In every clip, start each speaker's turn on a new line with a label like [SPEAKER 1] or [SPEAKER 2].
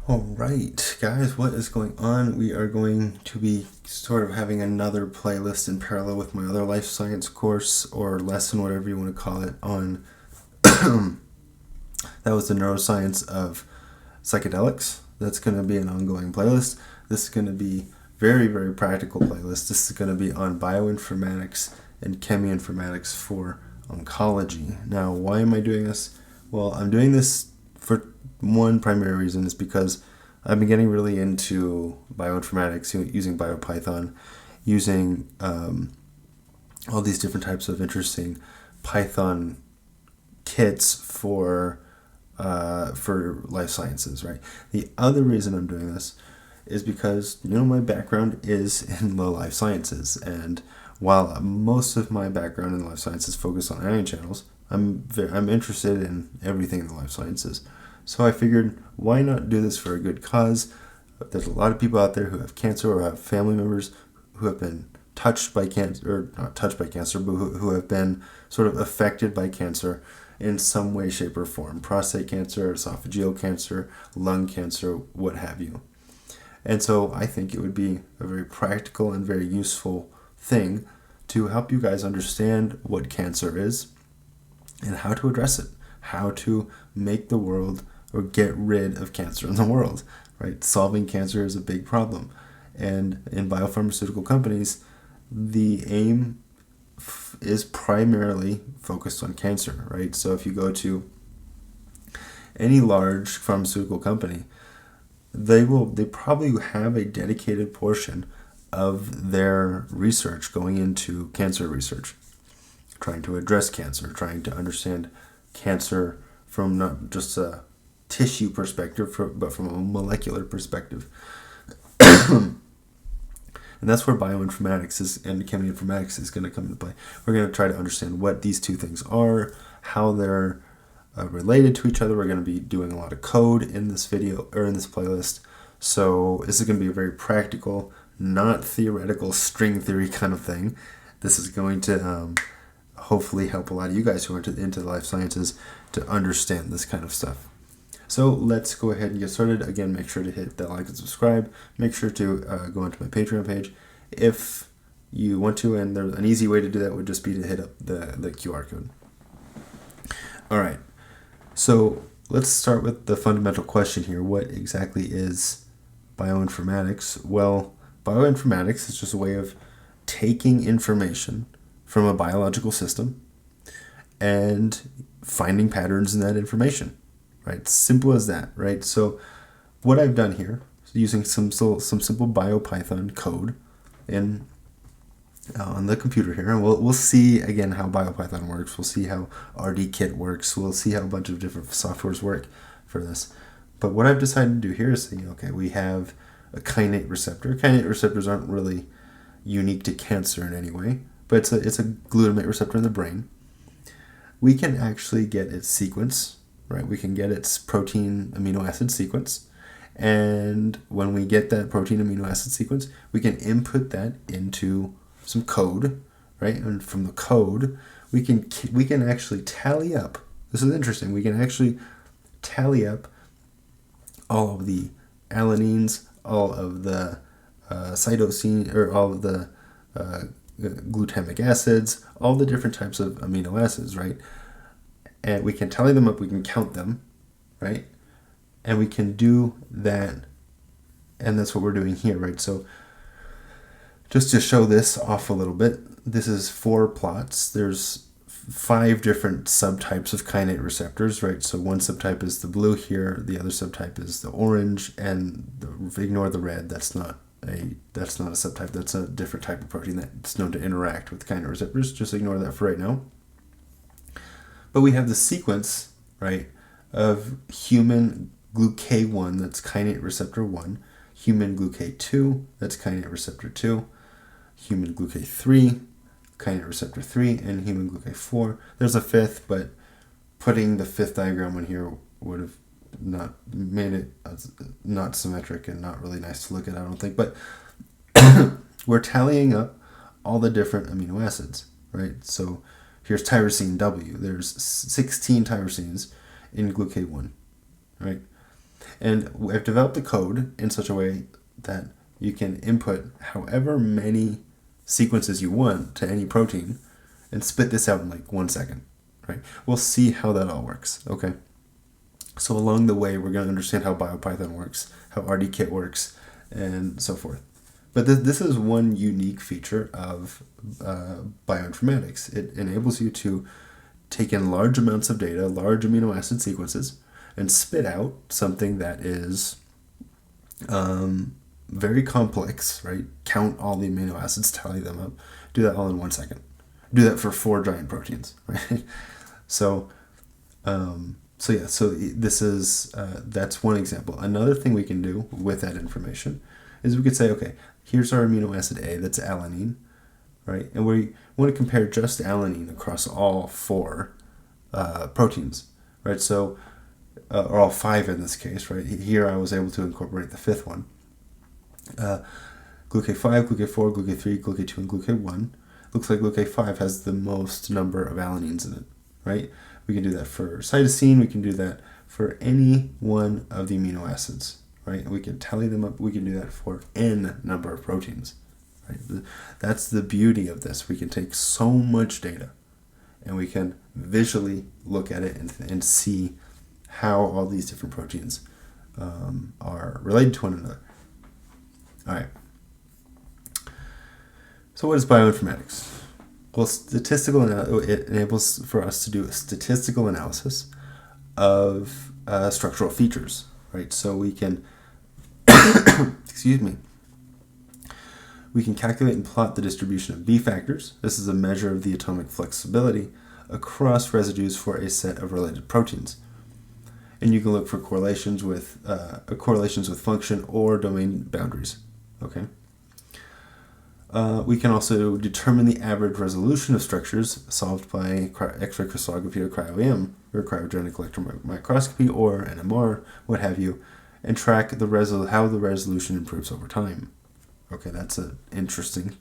[SPEAKER 1] Alright, guys, what is going on? We are going to be sort of having another playlist in parallel with my other life science course or lesson, whatever you want to call it, on that was the neuroscience of psychedelics. That's going to be an ongoing playlist. This is going to be very, very practical playlist. This is going to be on bioinformatics and cheminformatics for oncology. Now, why am I doing this? Well, I'm doing this for one primary reason is because I've been getting really into bioinformatics, using BioPython, using all these different types of interesting Python kits for life sciences, right? The other reason I'm doing this is because, my background is in the life sciences, and while most of my background in the life sciences focus on ion channels, I'm interested in everything in the life sciences. So I figured, why not do this for a good cause? There's a lot of people out there who have cancer or have family members who have been touched by cancer, or not touched by cancer, but who have been sort of affected by cancer in some way, shape, or form. Prostate cancer, esophageal cancer, lung cancer, what have you. And so I think it would be a very practical and very useful thing to help you guys understand what cancer is and how to address it, how to make the world or get rid of cancer in the world, right? Solving cancer is a big problem. And in biopharmaceutical companies, the aim is primarily focused on cancer, right? So if you go to any large pharmaceutical company, they probably have a dedicated portion of their research going into cancer research, trying to address cancer, trying to understand cancer from not just a tissue perspective, but from a molecular perspective. And that's where bioinformatics and cheminformatics is going to come into play. We're going to try to understand what these two things are, how they're related to each other. We're going to be doing a lot of code in this video or in this playlist. So this is going to be a very practical, not theoretical string theory kind of thing. This is going to hopefully help a lot of you guys who are into the life sciences to understand this kind of stuff. So let's go ahead and get started. Again, make sure to hit that like and subscribe. Make sure to go onto my Patreon page if you want to, and an easy way to do that would just be to hit up the QR code. All right, so let's start with the fundamental question here. What exactly is bioinformatics? Well, bioinformatics is just a way of taking information from a biological system and finding patterns in that information. Right, simple as that. Right. So, what I've done here, using some simple BioPython code on the computer here, and we'll see again how BioPython works. We'll see how RDKit works. We'll see how a bunch of different softwares work for this. But what I've decided to do here is say, okay, we have a kainate receptor. Kainate receptors aren't really unique to cancer in any way, but it's a glutamate receptor in the brain. We can actually get its sequence. Right, we can get its protein amino acid sequence, and when we get that protein amino acid sequence, we can input that into some code, right? And from the code, we can actually tally up. This is interesting. We can actually tally up all of the alanines, all of the cytosine, or all of the glutamic acids, all the different types of amino acids, right? And we can tally them up, we can count them, right? And we can do that, and that's what we're doing here, right? So just to show this off a little bit, this is 4 plots. There's 5 different subtypes of kainate receptors, right? So one subtype is the blue here, the other subtype is the orange, and ignore the red. That's not a subtype. That's a different type of protein that's known to interact with kainate receptors. Just ignore that for right now. But we have the sequence, right, of human gluK1, that's kainate receptor 1, human gluK2, that's kainate receptor 2, human gluK3, kainate receptor 3, and human gluK4. There's a 5th, but putting the 5th diagram on here would have not made it not symmetric and not really nice to look at, I don't think. But we're tallying up all the different amino acids, right? So here's tyrosine W. There's 16 tyrosines in gluK1, right? And I've developed the code in such a way that you can input however many sequences you want to any protein and spit this out in like 1 second, right? We'll see how that all works, okay? So along the way, we're going to understand how BioPython works, how RDKit works, and so forth. But this is one unique feature of bioinformatics. It enables you to take in large amounts of data, large amino acid sequences, and spit out something that is very complex, right? Count all the amino acids, tally them up. Do that all in 1 second. Do that for 4 giant proteins, right? So this is that's one example. Another thing we can do with that information is we could say, okay, here's our amino acid A, that's alanine, right? And we want to compare just alanine across all 4 proteins, right? So, or all 5 in this case, right? Here I was able to incorporate the 5th one. Glucose-5, glucose-4, glucose-3, glucose-2, and glucose-1. Looks like glucose-5 has the most number of alanines in it, right? We can do that for cytosine. We can do that for any one of the amino acids, right? We can tally them up. We can do that for n number of proteins, right? That's the beauty of this. We can take so much data and we can visually look at it and see how all these different proteins are related to one another. All right. So what is bioinformatics? Well, it enables for us to do a statistical analysis of structural features, right? So we can, we can calculate and plot the distribution of B factors. This is a measure of the atomic flexibility across residues for a set of related proteins. And you can look for correlations with function or domain boundaries. Okay. We can also determine the average resolution of structures solved by X-ray crystallography or cryo-EM, or cryogenic electron microscopy, or NMR, what have you, and track how the resolution improves over time. Okay, that's an interesting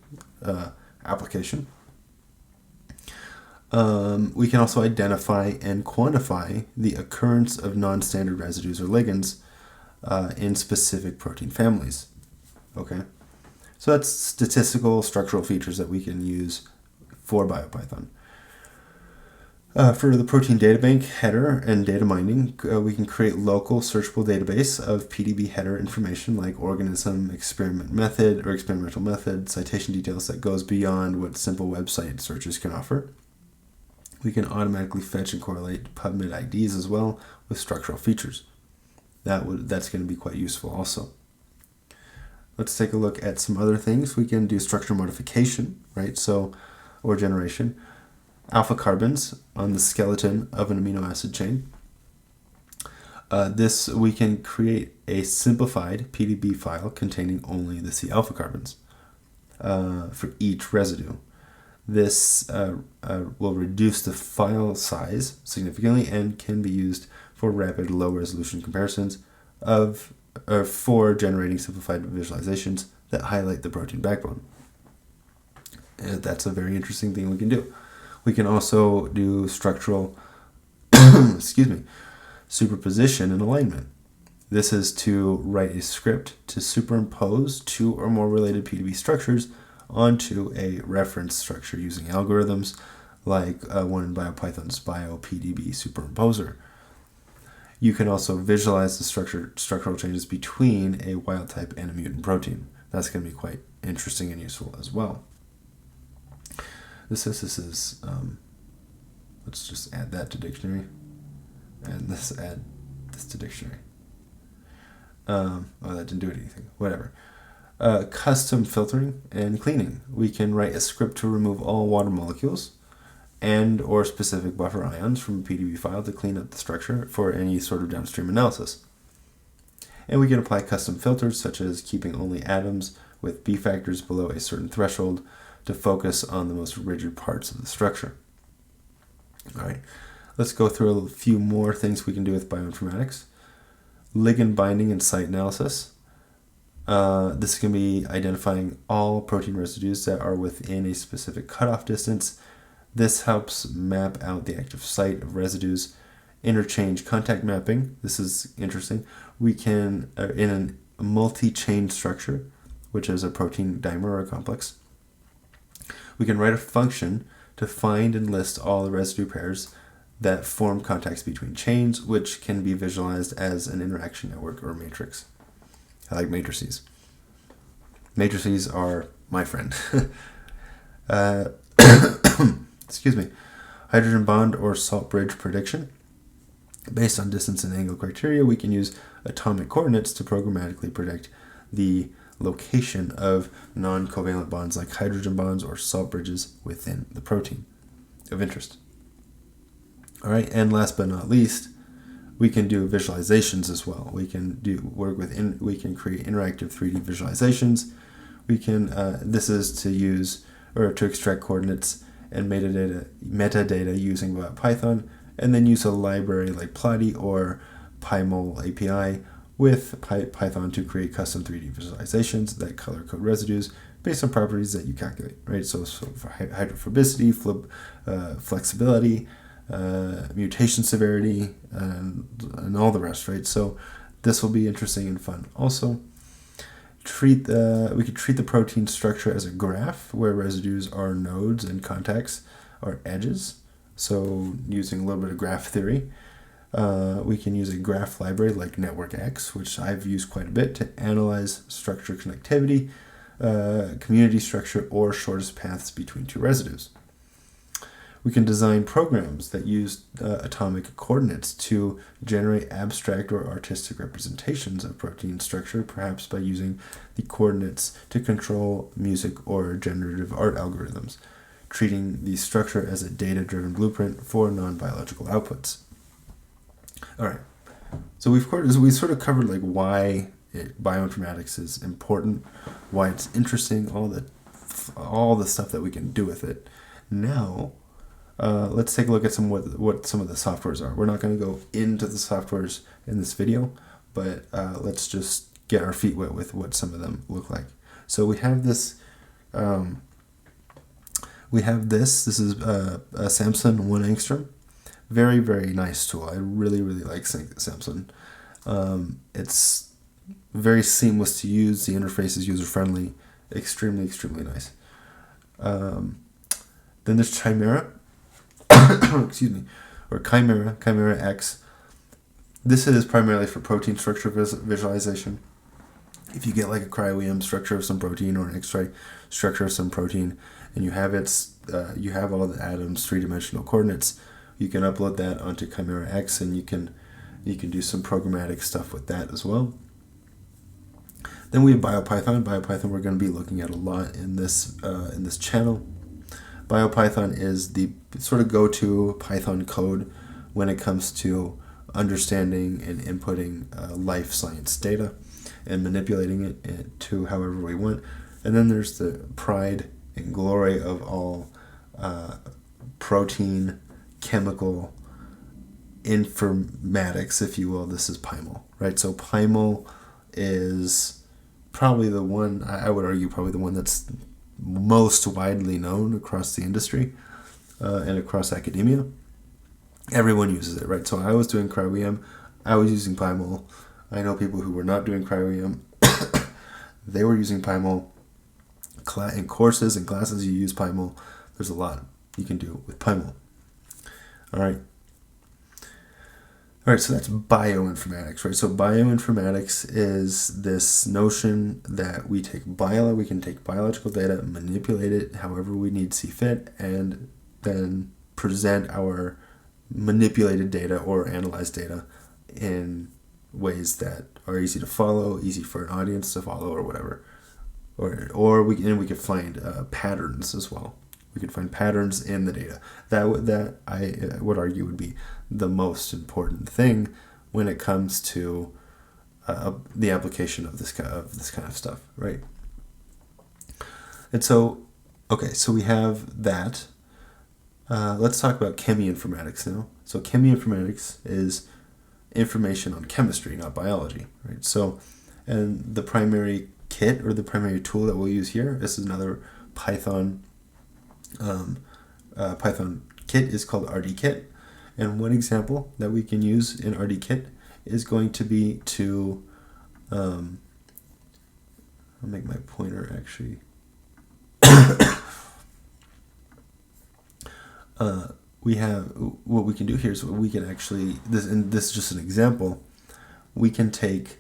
[SPEAKER 1] application. We can also identify and quantify the occurrence of non-standard residues or ligands in specific protein families. Okay. So that's statistical structural features that we can use for BioPython. For the protein databank header and data mining, we can create local searchable database of PDB header information like organism, experimental method, citation details that goes beyond what simple website searches can offer. We can automatically fetch and correlate PubMed IDs as well with structural features. That's going to be quite useful also. Let's take a look at some other things. We can do structure modification, right? Or generation. Alpha carbons on the skeleton of an amino acid chain. We can create a simplified PDB file containing only the C alpha carbons for each residue. This will reduce the file size significantly and can be used for rapid low-resolution comparisons for generating simplified visualizations that highlight the protein backbone. And that's a very interesting thing we can do. We can also do structural superposition and alignment. This is to write a script to superimpose 2 or more related PDB structures onto a reference structure using algorithms like one in BioPython's BioPDB superimposer. You can also visualize the structural changes between a wild type and a mutant protein. That's going to be quite interesting and useful as well. This is let's just add that to dictionary, and add this to dictionary. That didn't do anything. Whatever. Custom filtering and cleaning. We can write a script to remove all water molecules and or specific buffer ions from a PDB file to clean up the structure for any sort of downstream analysis. And we can apply custom filters such as keeping only atoms with B factors below a certain threshold to focus on the most rigid parts of the structure. All right, let's go through a few more things we can do with bioinformatics. Ligand binding and site analysis. This can be identifying all protein residues that are within a specific cutoff distance. This helps map out the active site of residues interchange contact mapping. This is interesting. We can, in a multi-chain structure, which is a protein dimer or complex, we can write a function to find and list all the residue pairs that form contacts between chains, which can be visualized as an interaction network or matrix. I like matrices. Matrices are my friend. Excuse me. Hydrogen bond or salt bridge prediction. Based on distance and angle criteria, we can use atomic coordinates to programmatically predict the location of non-covalent bonds like hydrogen bonds or salt bridges within the protein of interest. All right, and last but not least, we can do visualizations as well. We can we can create interactive 3D visualizations. We can this is to use or to extract coordinates and metadata using Python, and then use a library like Plotty or PyMol API with Python to create custom 3D visualizations that color code residues based on properties that you calculate, right? So for hydrophobicity, flexibility, mutation severity, and all the rest, right? So this will be interesting and fun. Also, we could treat the protein structure as a graph where residues are nodes and contacts are edges. So using a little bit of graph theory, we can use a graph library like NetworkX, which I've used quite a bit to analyze structure connectivity, community structure, or shortest paths between two residues. We can design programs that use atomic coordinates to generate abstract or artistic representations of protein structure, perhaps by using the coordinates to control music or generative art algorithms, treating the structure as a data-driven blueprint for non-biological outputs. All right, so we sort of covered like why bioinformatics is important, why it's interesting, all the stuff that we can do with it. Now, let's take a look at what some of the softwares are. We're not going to go into the softwares in this video, but let's just get our feet wet with what some of them look like. So we have this. This is a Samsung 1 Angstrom. Very, very nice tool. I really, really like Samsung. It's very seamless to use. The interface is user-friendly. Extremely, extremely nice. Then there's Chimera. Excuse me. Or Chimera X. This is primarily for protein structure visualization. If you get like a cryo-EM structure of some protein or an X-ray structure of some protein, and you have all the atoms, three-dimensional coordinates, you can upload that onto Chimera X, and you can do some programmatic stuff with that as well. Then we have BioPython. BioPython we're going to be looking at a lot in this channel. BioPython is the sort of go-to Python code when it comes to understanding and inputting life science data and manipulating it to however we want. And then there's the pride and glory of all protein chemical informatics, if you will. This is PyMol, right? So PyMol is probably the one, I would argue, probably the one that's most widely known across the industry and across academia. Everyone uses it, right? So I was doing cryo-EM. I was using PyMol. I know people who were not doing cryo-EM. They were using PyMol. In courses and classes, you use PyMol. There's a lot you can do with PyMol. All right, so that's bioinformatics, right? So bioinformatics is this notion that we can take biological data, manipulate it however we need to see fit, and then present our manipulated data or analyzed data in ways that are easy to follow, easy for an audience to follow, or whatever. Or we could find patterns as well. We could find patterns in the data. That I would argue would be the most important thing when it comes to the application of this kind of stuff, right? And so, okay, so we have that. Let's talk about cheminformatics now. So cheminformatics is information on chemistry, not biology, right? So, and the primary kit or the primary tool that we'll use here, this is another Python kit, is called RDKit, And one example that we can use in RDKit is going to be to, I'll make my pointer actually. We have, what we can do here is we can actually, this is just an example, we can take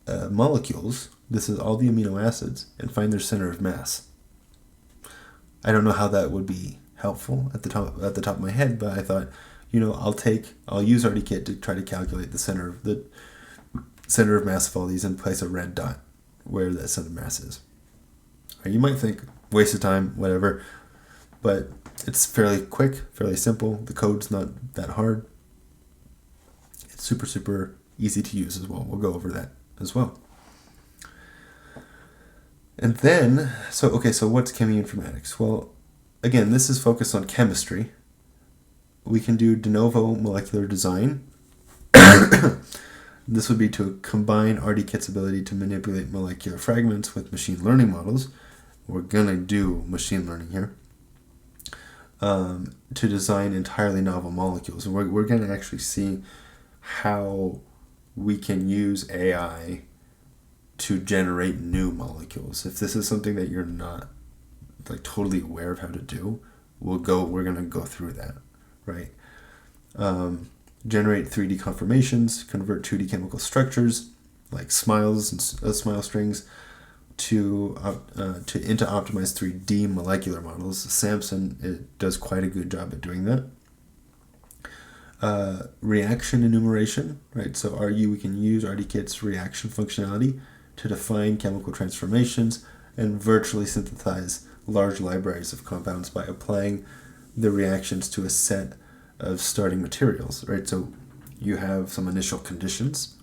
[SPEAKER 1] molecules, this is all the amino acids, and find their center of mass. I don't know how that would be helpful at the top of my head, but I thought, I'll use RDKit to try to calculate the center of mass of all these and place a red dot where that center of mass is. You might think, waste of time, whatever, but it's fairly quick, fairly simple. The code's not that hard. It's super, super easy to use as well. We'll go over that as well. And then, so what's cheminformatics? Well, again, this is focused on chemistry. We can do de novo molecular design. This would be to combine RDKit's ability to manipulate molecular fragments with machine learning models. We're going to do machine learning here. To design entirely novel molecules. And we're going to actually see how we can use AI to generate new molecules. If this is something that you're not totally aware of how to do, we're going to go through that, right? Generate 3D conformations, convert 2D chemical structures like smiles and smile strings into optimized 3D molecular models. Samson does quite a good job at doing that. Reaction enumeration, right? So we can use RDKit's reaction functionality to define chemical transformations and virtually synthesize large libraries of compounds by applying the reactions to a set of starting materials, right? So you have some initial conditions.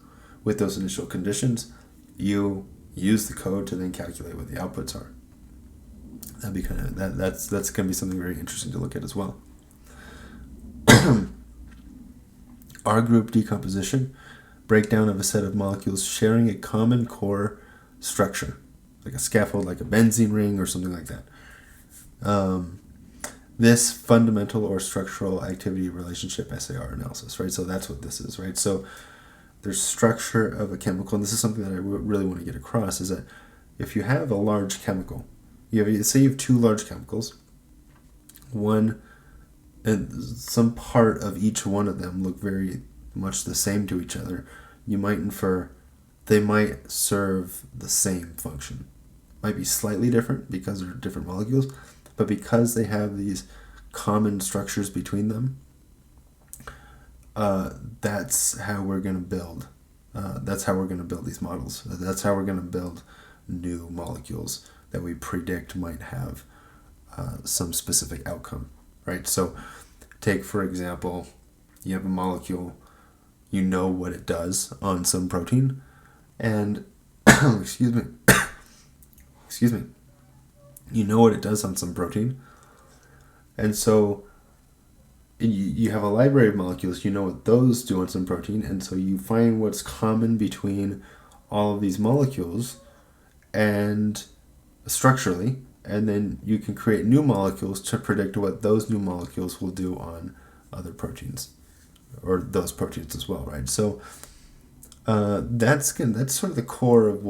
[SPEAKER 1] With those initial conditions, you use the code to then calculate what the outputs are. That'd be that's going to be something very interesting to look at as well. R group decomposition, breakdown of a set of molecules sharing a common core structure, like a scaffold, like a benzene ring or something like that. This fundamental or structural activity relationship SAR analysis, right? So that's what this is, right? So there's structure of a chemical, and this is something that I really want to get across, is that if you have a large chemical, say you have two large chemicals, one and some part of each one of them look very much the same to each other, you might infer they might serve the same function. Might be slightly different because they're different molecules, but because they have these common structures between them, that's how we're going to build. That's how we're going to build these models. That's how we're going to build new molecules that we predict might have some specific outcome, right? So take, for example, you have a molecule, you know what it does on some protein, and excuse me, you know what it does on some protein, and so you have a library of molecules, you know what those do on some protein, and so you find what's common between all of these molecules and structurally, and then you can create new molecules to predict what those new molecules will do on other proteins, or those proteins as well, right? So that's sort of the core of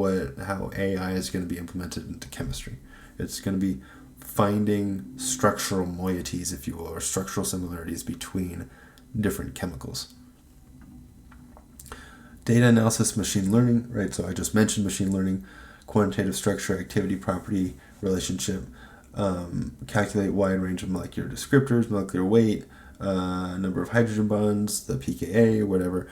[SPEAKER 1] how AI is going to be implemented into chemistry. It's going to be finding structural moieties, if you will, or structural similarities between different chemicals. Data analysis, machine learning, right? So I just mentioned machine learning, quantitative structure, activity, property, relationship, calculate wide range of molecular descriptors, molecular weight, number of hydrogen bonds, the pKa, whatever.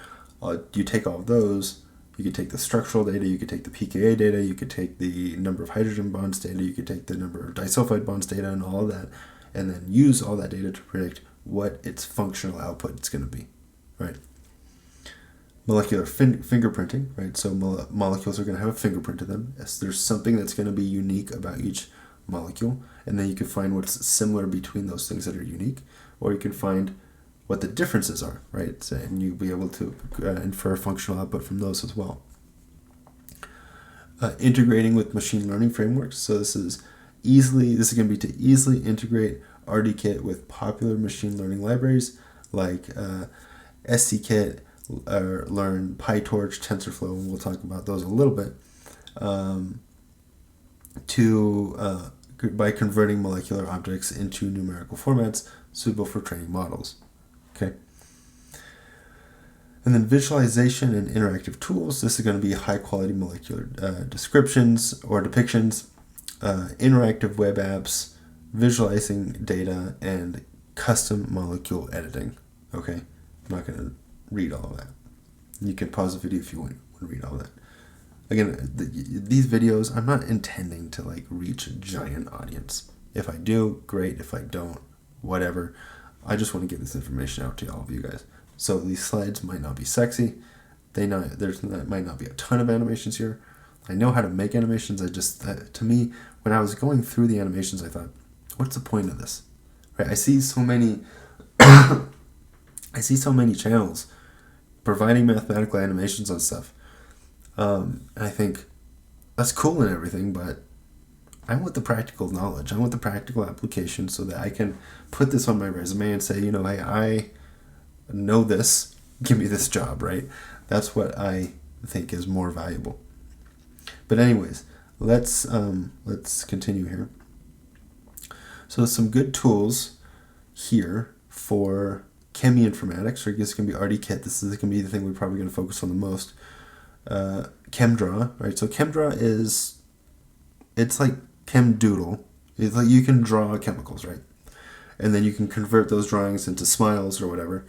[SPEAKER 1] You take all of those. You could take the structural data, you could take the pKa data, you could take the number of hydrogen bonds data, you could take the number of disulfide bonds data and all of that, and then use all that data to predict what its functional output is going to be, right? Molecular fingerprinting, right? So molecules are going to have a fingerprint to them. Yes, there's something that's going to be unique about each molecule, and then you can find what's similar between those things that are unique, or you can find what the differences are, right? So, and you'll be able to infer functional output from those as well. Integrating with machine learning frameworks. So this is going to be to easily integrate RDKit with popular machine learning libraries like sckit, learn PyTorch, TensorFlow, and we'll talk about those a little bit, by converting molecular objects into numerical formats suitable for training models. Okay. And then visualization and interactive tools. This is going to be high quality molecular descriptions or depictions, interactive web apps, visualizing data, and custom molecule editing. Okay, I'm not going to read all of that. You can pause the video if you want to read all that. Again, these videos, I'm not intending to like reach a giant audience. If I do, great. If I don't, whatever. I just want to get this information out to all of you guys. So these slides might not be sexy. There might not be a ton of animations here. I know how to make animations. To me, when I was going through the animations, I thought, what's the point of this? Right? I see so many channels providing mathematical animations on stuff. And I think that's cool and everything, but I want the practical knowledge. I want the practical application so that I can put this on my resume and say, hey, I know this. Give me this job, right? That's what I think is more valuable. But anyways, let's continue here. So some good tools here for cheminformatics, or I guess it can be RDKit. This is going to be the thing we're probably going to focus on the most. ChemDraw, right? So ChemDraw it's like ChemDoodle. It's like you can draw chemicals, right? And then you can convert those drawings into smiles or whatever.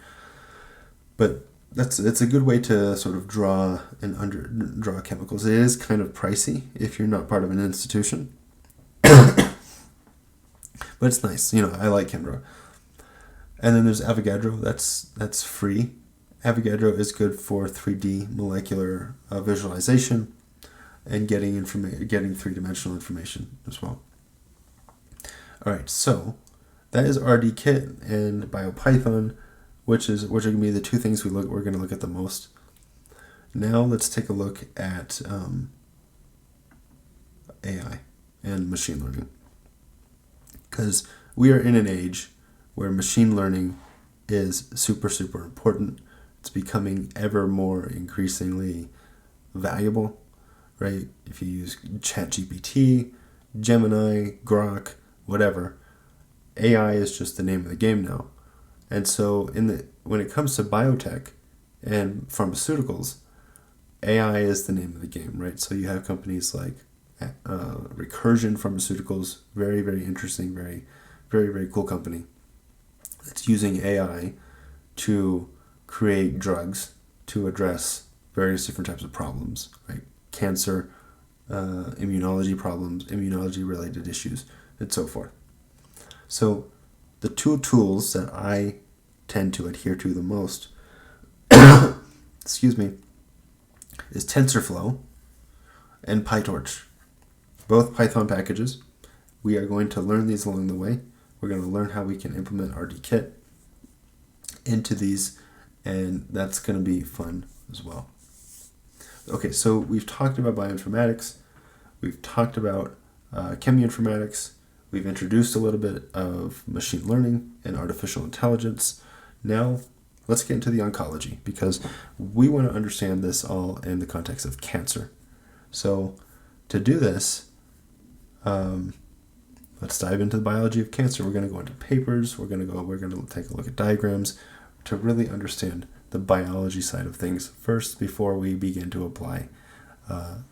[SPEAKER 1] But it's a good way to sort of draw chemicals. It is kind of pricey if you're not part of an institution. But it's nice. I like ChemDraw. And then there's Avogadro. That's free. Avogadro is good for 3D molecular visualization and getting three-dimensional information as well. All right, so that is RDKit and BioPython, which are going to be the two things we're going to look at the most. Now let's take a look at AI and machine learning, because we are in an age where machine learning is super, super important. It's becoming ever more increasingly valuable, right? If you use ChatGPT, Gemini, Grok, whatever, AI is just the name of the game now. And so when it comes to biotech and pharmaceuticals, AI is the name of the game, right? So you have companies like Recursion Pharmaceuticals, very, very interesting, very, very, very cool company that's using AI to create drugs to address various different types of problems, right? Cancer, immunology problems, immunology-related issues, and so forth. So the two tools that I tend to adhere to the most, excuse me, is TensorFlow and PyTorch. Both Python packages. We are going to learn these along the way. We're going to learn how we can implement RDKit into these, and that's going to be fun as well. Okay, so we've talked about bioinformatics. We've talked about cheminformatics. We've introduced a little bit of machine learning and artificial intelligence. Now, let's get into the oncology, because we want to understand this all in the context of cancer. So to do this, let's dive into the biology of cancer. We're going to go into papers. We're going to take a look at diagrams to really understand the biology side of things first before we begin to apply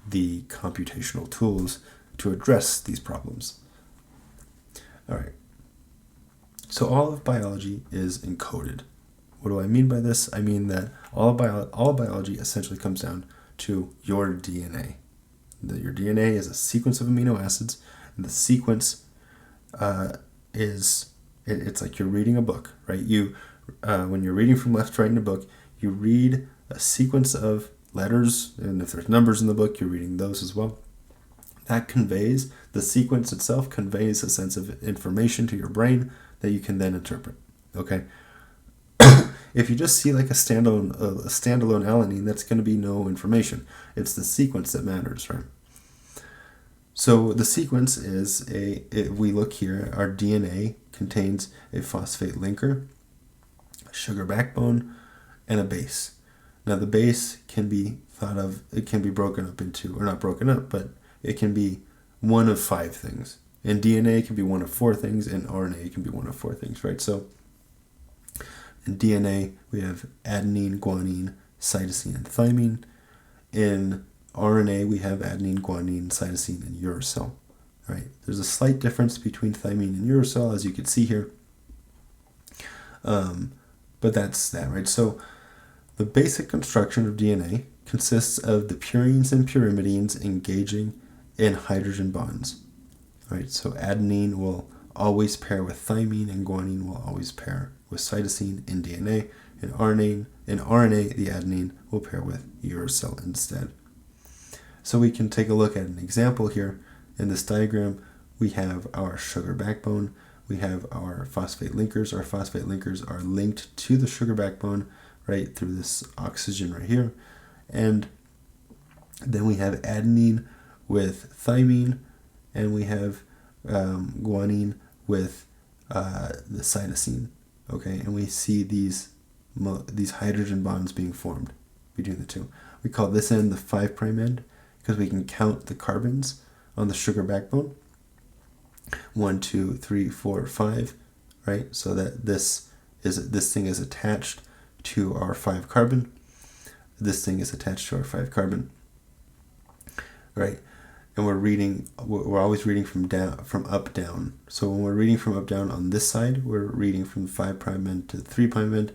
[SPEAKER 1] the computational tools to address these problems. All right. So all of biology is encoded. What do I mean by this? I mean that all biology essentially comes down to your DNA. Your DNA is a sequence of amino acids, and the sequence it's like you're reading a book, right? When you're reading from left to right in a book, you read a sequence of letters, and if there's numbers in the book, you're reading those as well. The sequence itself conveys a sense of information to your brain that you can then interpret, okay? If you just see like a standalone alanine, that's going to be no information. It's the sequence that matters, right? So the sequence is we look here, our DNA contains a phosphate linker, a sugar backbone, and a base. Now the base can be thought of, it can be broken up into, or not broken up, but it can be one of 5 things. In DNA, it can be one of 4 things. In RNA, it can be one of 4 things, right? So in DNA, we have adenine, guanine, cytosine, and thymine. In RNA, we have adenine, guanine, cytosine, and uracil. Right? There's a slight difference between thymine and uracil, as you can see here. But that's that, right? So the basic construction of DNA consists of the purines and pyrimidines engaging in hydrogen bonds. Right? So adenine will always pair with thymine, and guanine will always pair with cytosine in DNA. In RNA, the adenine will pair with uracil instead. So we can take a look at an example here. In this diagram, we have our sugar backbone. We have our phosphate linkers. Our phosphate linkers are linked to the sugar backbone, right, through this oxygen right here. And then we have adenine with thymine, and we have guanine with the cytosine. Okay, and we see these hydrogen bonds being formed between the two. We call this end the 5' end because we can count the carbons on the sugar backbone. 1, 2, 3, 4, 5, right? So that this thing is attached to our 5 carbon. This thing is attached to our 5 carbon, right? And we're always reading from up down. So when we're reading from up down on this side, we're reading from 5' end to 3' end.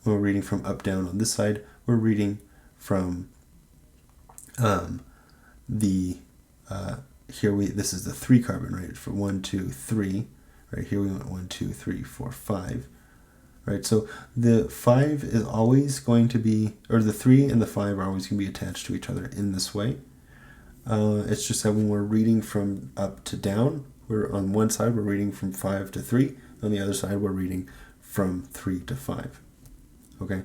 [SPEAKER 1] When we're reading from up down on this side, we're reading from this is the 3 carbon, right? For 1, 2, 3, right here we went 1, 2, 3, 4, 5, right? So the 5 is always going to be, or the 3 and the 5 are always going to be attached to each other in this way. It's just that when we're reading from up to down, we're on one side we're reading from 5 to 3, on the other side we're reading from 3 to 5. Okay?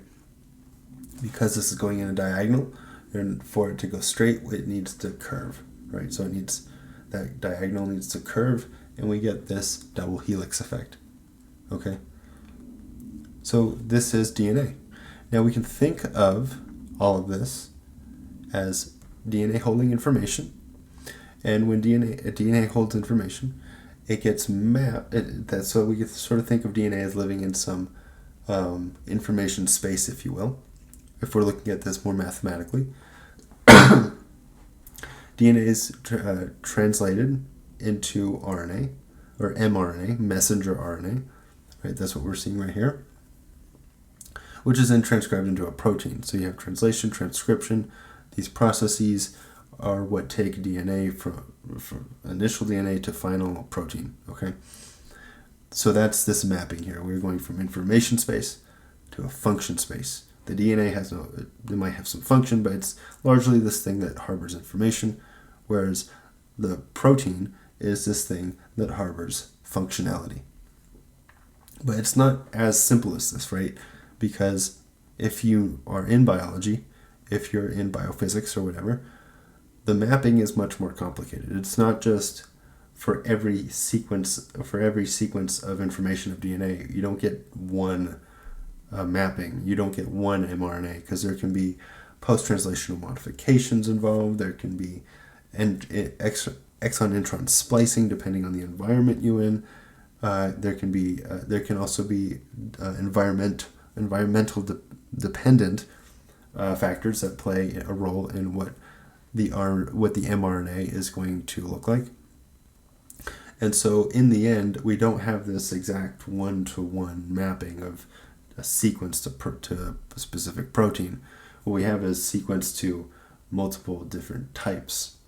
[SPEAKER 1] Because this is going in a diagonal, and for it to go straight, it needs to curve, right? So that diagonal needs to curve, and we get this double helix effect. Okay? So this is DNA. Now we can think of all of this as DNA holding information, and when DNA holds information, it gets mapped. So we can sort of think of DNA as living in some information space, if you will, if we're looking at this more mathematically. DNA is translated into RNA, or mRNA, messenger RNA, right? That's what we're seeing right here, which is then transcribed into a protein. So you have translation, transcription. These processes are what take DNA from initial DNA to final protein, okay? So that's this mapping here. We're going from information space to a function space. The DNA it might have some function, but it's largely this thing that harbors information, whereas the protein is this thing that harbors functionality. But it's not as simple as this, right? Because if you are in biology, if you're in biophysics or whatever, the mapping is much more complicated. It's not just for every sequence of information of DNA. You don't get one mapping. You don't get one mRNA, because there can be post-translational modifications involved. There can be exon-intron splicing depending on the environment you're in. There can also be environmental dependent factors that play a role in what the mRNA is going to look like. And so in the end, we don't have this exact one-to-one mapping of a sequence to a specific protein. What we have is sequence to multiple different types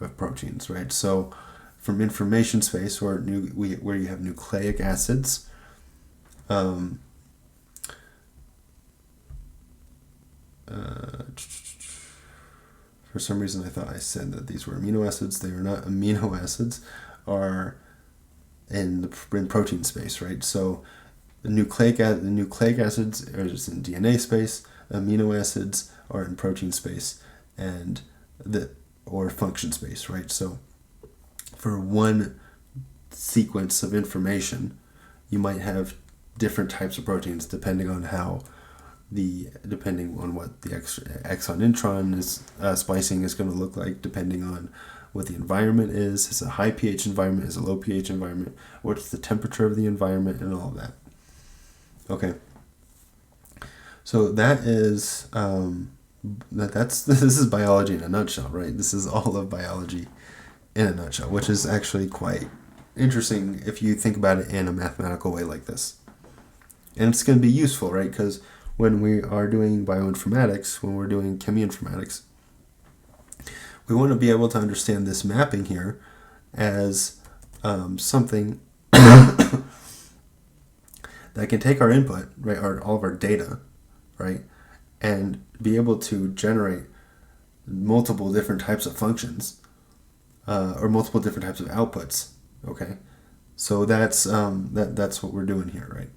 [SPEAKER 1] of proteins, right? So from information space, where you have nucleic acids, for some reason I thought I said that these were amino acids. They are not. Amino acids are in protein space, right? So the nucleic acids are just in DNA space. Amino acids are in protein space or function space, right? So for one sequence of information, you might have different types of proteins depending on what the exon intron is splicing is going to look like, depending on what the environment is. Is it a high pH environment? Is it a low pH environment? What's the temperature of the environment, and all of that. Okay. So that is this is biology in a nutshell, right? This is all of biology in a nutshell, which is actually quite interesting if you think about it in a mathematical way like this. And it's going to be useful, right? Because when we are doing bioinformatics, when we're doing cheminformatics, we want to be able to understand this mapping here as something that can take our input, right, all of our data, right, and be able to generate multiple different types of functions or multiple different types of outputs. Okay, so that's what we're doing here, right?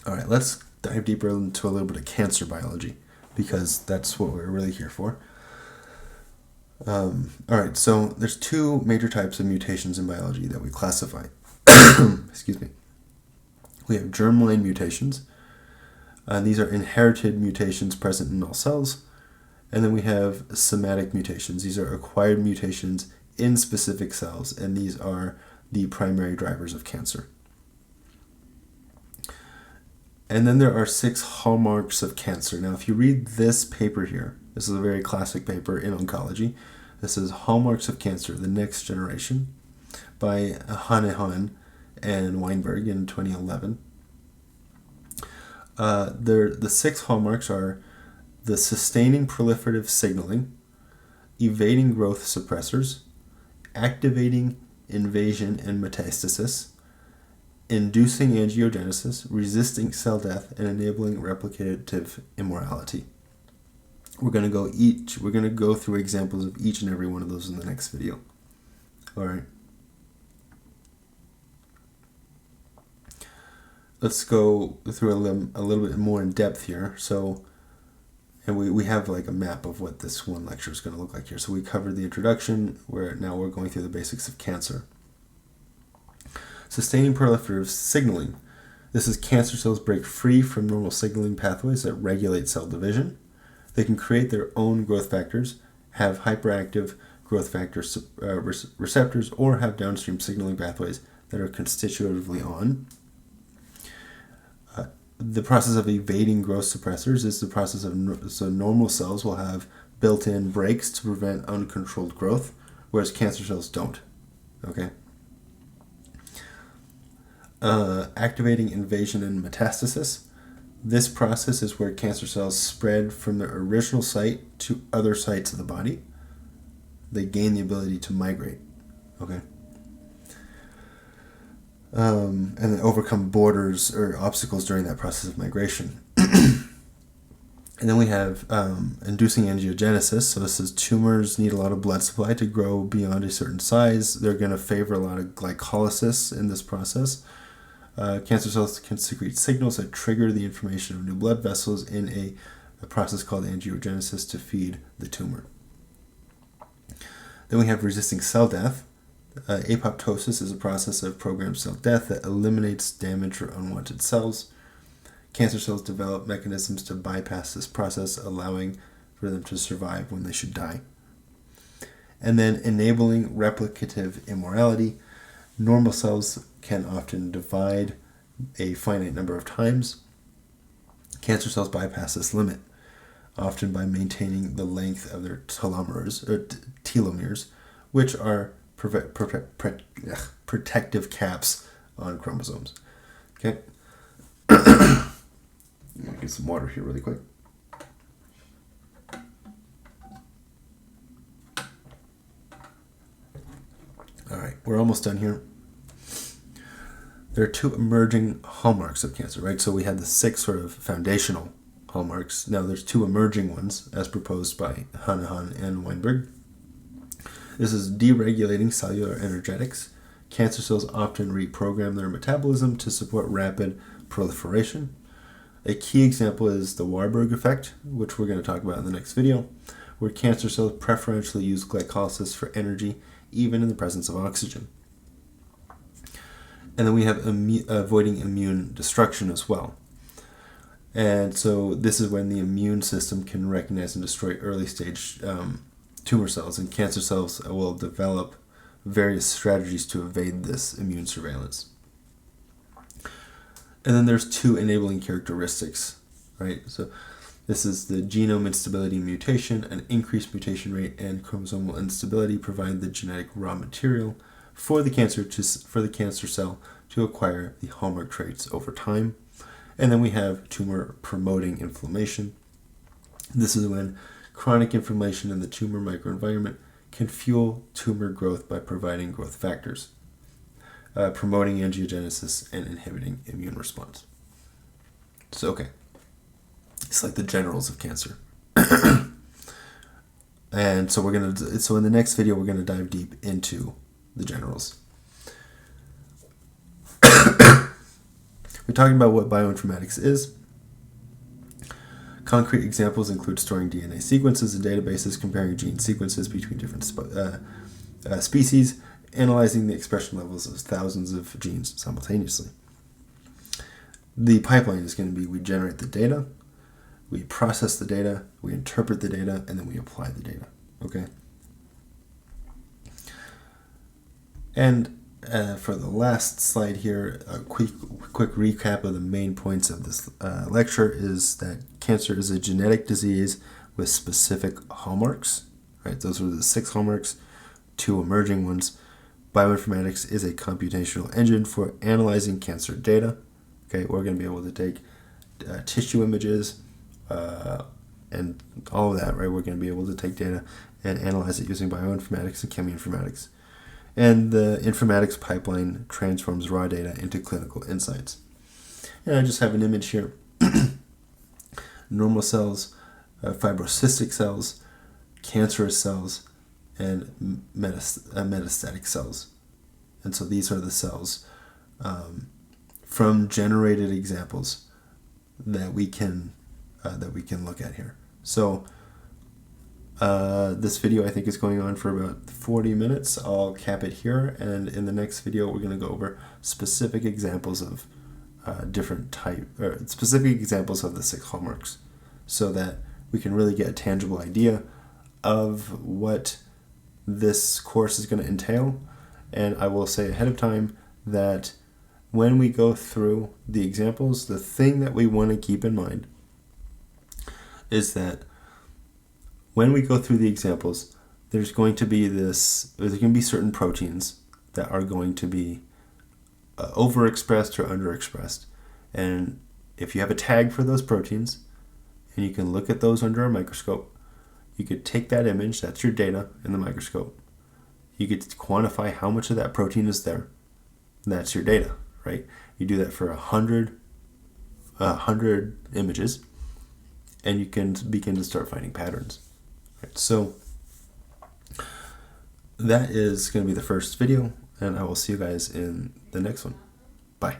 [SPEAKER 1] All right, let's dive deeper into a little bit of cancer biology, because that's what we're really here for. All right, so there's two major types of mutations in biology that we classify. Excuse me. We have germline mutations. These are inherited mutations present in all cells. And then we have somatic mutations. These are acquired mutations in specific cells, and these are the primary drivers of cancer. And then there are 6 hallmarks of cancer. Now, if you read this paper here, this is a very classic paper in oncology. This is Hallmarks of Cancer, the Next Generation by Hahnemann and Weinberg in 2011. The 6 hallmarks are the sustaining proliferative signaling, evading growth suppressors, activating invasion and metastasis, inducing angiogenesis, resisting cell death, and enabling replicative immorality. We're going to go through examples of each and every one of those in the next video. All right. Let's go through a little bit more in depth here. So, and we have like a map of what this one lecture is going to look like here. So we covered the introduction, now we're going through the basics of cancer. Sustaining proliferative signaling. This is cancer cells break free from normal signaling pathways that regulate cell division. They can create their own growth factors, have hyperactive growth factor receptors, or have downstream signaling pathways that are constitutively on. The process of evading growth suppressors is the process of, so normal cells will have built-in brakes to prevent uncontrolled growth, whereas cancer cells don't. Okay. Activating invasion and metastasis. This process is where cancer cells spread from their original site to other sites of the body. They gain the ability to migrate. Okay. And then overcome borders or obstacles during that process of migration. And then we have inducing angiogenesis. So this is tumors need a lot of blood supply to grow beyond a certain size. They're going to favor a lot of glycolysis in this process. Cancer cells can secrete signals that trigger the formation of new blood vessels in a process called angiogenesis to feed the tumor. Then we have resisting cell death. Apoptosis is a process of programmed cell death that eliminates damaged or unwanted cells. Cancer cells develop mechanisms to bypass this process, allowing for them to survive when they should die. And then enabling replicative immorality. Normal cells can often divide a finite number of times. Cancer cells bypass this limit, often by maintaining the length of their telomeres, which are protective caps on chromosomes. Okay. I'm going to get some water here really quick. All right, we're almost done here. There are 2 emerging hallmarks of cancer, right? So we had the 6 sort of foundational hallmarks. Now there's 2 emerging ones as proposed by Hahnemann and Weinberg. This is deregulating cellular energetics. Cancer cells often reprogram their metabolism to support rapid proliferation. A key example is the Warburg effect, which we're going to talk about in the next video, where cancer cells preferentially use glycolysis for energy, even in the presence of oxygen. And then we have avoiding immune destruction as well. And so this is when the immune system can recognize and destroy early stage tumor cells, and cancer cells will develop various strategies to evade this immune surveillance. And then there's 2 enabling characteristics, right? So this is the genome instability mutation. An increased mutation rate and chromosomal instability provide the genetic raw material for the cancer cell to acquire the hallmark traits over time. And then we have tumor promoting inflammation. This is when chronic inflammation in the tumor microenvironment can fuel tumor growth by providing growth factors, promoting angiogenesis and inhibiting immune response. So, okay. It's like the generals of cancer. And so in the next video, we're going to dive deep into the generals. We're talking about what bioinformatics is. Concrete examples include storing DNA sequences in databases, comparing gene sequences between different species, analyzing the expression levels of thousands of genes simultaneously. The pipeline is going to be: we generate the data, we process the data, we interpret the data, and then we apply the data. Okay? And for the last slide here, a quick recap of the main points of this lecture is that cancer is a genetic disease with specific hallmarks. Right? Those are the 6 hallmarks, 2 emerging ones. Bioinformatics is a computational engine for analyzing cancer data. Okay, we're going to be able to take tissue images and all of that, right? We're going to be able to take data and analyze it using bioinformatics and cheminformatics. And the informatics pipeline transforms raw data into clinical insights. And I just have an image here. Normal cells, fibrocystic cells, cancerous cells, and metastatic cells. And so these are the cells from generated examples that we can look at here. So this video, I think, is going on for about 40 minutes. I'll cap it here, and in the next video we're going to go over specific examples of specific examples of the 6 hallmarks, so that we can really get a tangible idea of what this course is going to entail. And I will say ahead of time that when we go through the examples, the thing that we want to keep in mind is that when we go through the examples, there's going to be certain proteins that are going to be overexpressed or underexpressed. And if you have a tag for those proteins, and you can look at those under a microscope, you could take that image, that's your data in the microscope. You could quantify how much of that protein is there. That's your data, right? You do that for 100 images, and you can begin to start finding patterns. Right, so that is going to be the first video, and I will see you guys in the next one. Bye.